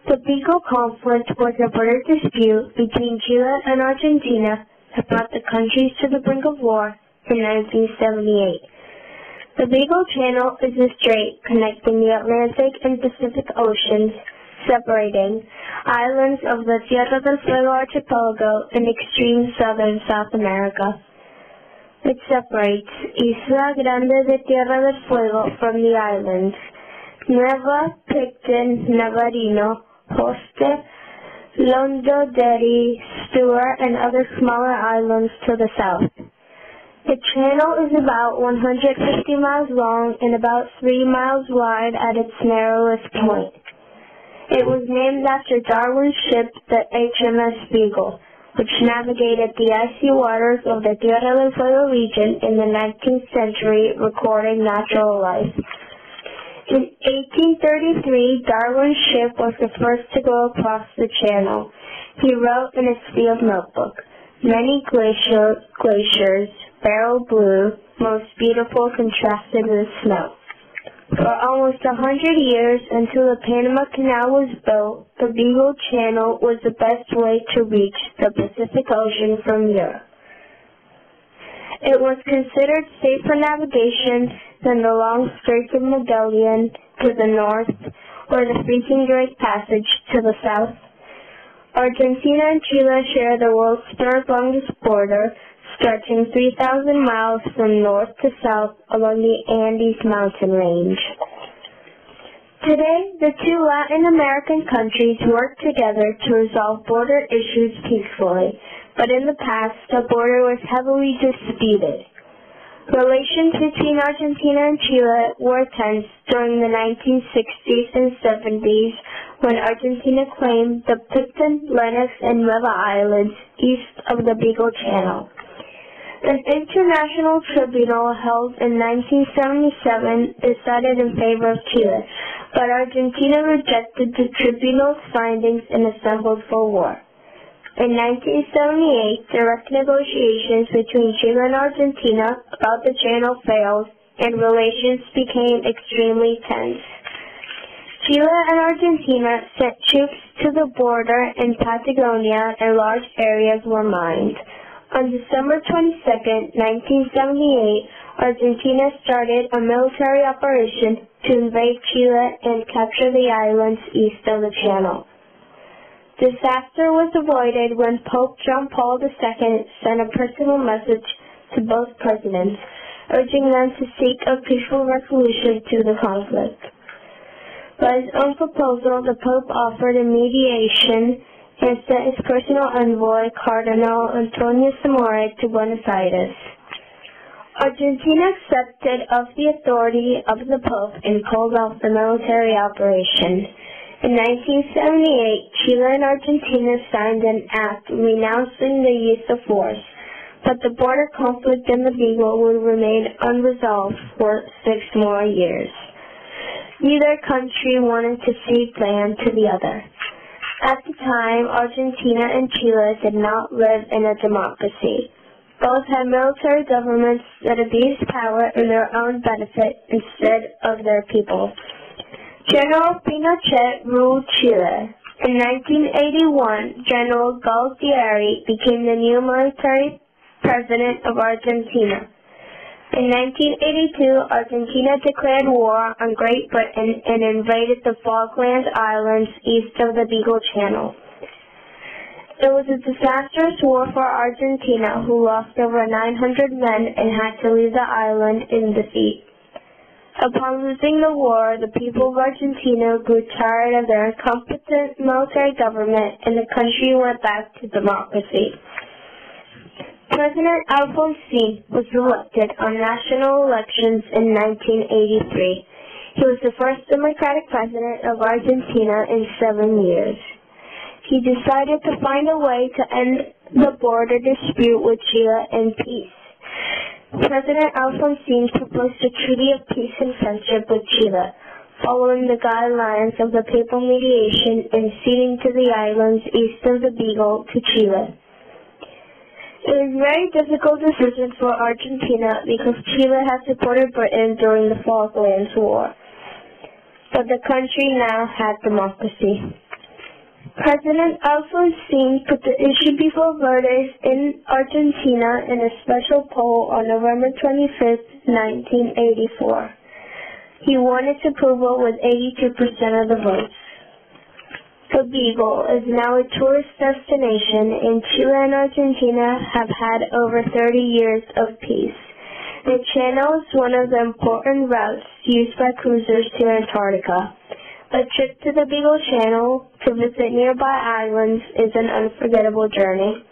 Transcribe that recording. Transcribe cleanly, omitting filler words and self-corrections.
The Beagle conflict was a border dispute between Chile and Argentina that brought the countries to the brink of war in 1978. The Beagle Channel is a strait connecting the Atlantic and Pacific Oceans, separating islands of the Tierra del Fuego archipelago in extreme southern South America. It separates Isla Grande de Tierra del Fuego from the islands Nueva Picton, Navarino, Hoste, Londodere, Stewart, and other smaller islands to the south. The channel is about 150 miles long and about 3 miles wide at its narrowest point. It was named after Darwin's ship, the HMS Beagle, which navigated the icy waters of the Tierra del Fuego region in the 19th century, recording natural life. In 1833, Darwin's ship was the first to go across the channel. He wrote in his field notebook, "Many glaciers, beryl blue, most beautiful contrasted with snow." For almost 100 years, until the Panama Canal was built, the Beagle Channel was the best way to reach the Pacific Ocean from Europe. It was considered safer navigation than the long Straits of Magellan to the north or the Freezing Drake Passage to the south. Argentina and Chile share the world's third longest border, stretching 3,000 miles from north to south along the Andes mountain range. Today, the two Latin American countries work together to resolve border issues peacefully, but in the past, the border was heavily disputed. Relations between Argentina and Chile were tense during the 1960s and 70s when Argentina claimed the Picton, Lennox, and Nueva Islands east of the Beagle Channel. An international tribunal held in 1977 decided in favor of Chile, but Argentina rejected the tribunal's findings and assembled for war. In 1978, direct negotiations between Chile and Argentina about the channel failed, and relations became extremely tense. Chile and Argentina sent troops to the border in Patagonia, and large areas were mined. On December 22, 1978, Argentina started a military operation to invade Chile and capture the islands east of the channel. Disaster was avoided when Pope John Paul II sent a personal message to both presidents, urging them to seek a peaceful resolution to the conflict. By his own proposal, the Pope offered a mediation and sent his personal envoy, Cardinal Antonio Zamora, to Buenos Aires. Argentina accepted of the authority of the Pope and called off the military operation. In 1978, Chile and Argentina signed an act renouncing the use of force, but the border conflict in the Beagle would remain unresolved for 6 more years. Neither country wanted to cede land to the other. At the time, Argentina and Chile did not live in a democracy. Both had military governments that abused power in their own benefit instead of their people. General Pinochet ruled Chile. In 1981, General Galtieri became the new military president of Argentina. In 1982, Argentina declared war on Great Britain and invaded the Falkland Islands east of the Beagle Channel. It was a disastrous war for Argentina, who lost over 900 men and had to leave the island in defeat. Upon losing the war, the people of Argentina grew tired of their incompetent military government, and the country went back to democracy. President Alfonsín was elected on national elections in 1983. He was the first Democratic president of Argentina in 7 years. He decided to find a way to end the border dispute with Chile in peace. President Alfonsín proposed a treaty of peace and friendship with Chile, following the guidelines of the papal mediation and ceding to the islands east of the Beagle to Chile. It was a very difficult decision for Argentina because Chile had supported Britain during the Falklands War, but the country now had democracy. President Alfonsín put the issue before voters in Argentina in a special poll on November 25, 1984. He won its approval with 82% of the votes. The Beagle is now a tourist destination, and Chile and Argentina have had over 30 years of peace. The channel is one of the important routes used by cruisers to Antarctica. A trip to the Beagle Channel to visit nearby islands is an unforgettable journey.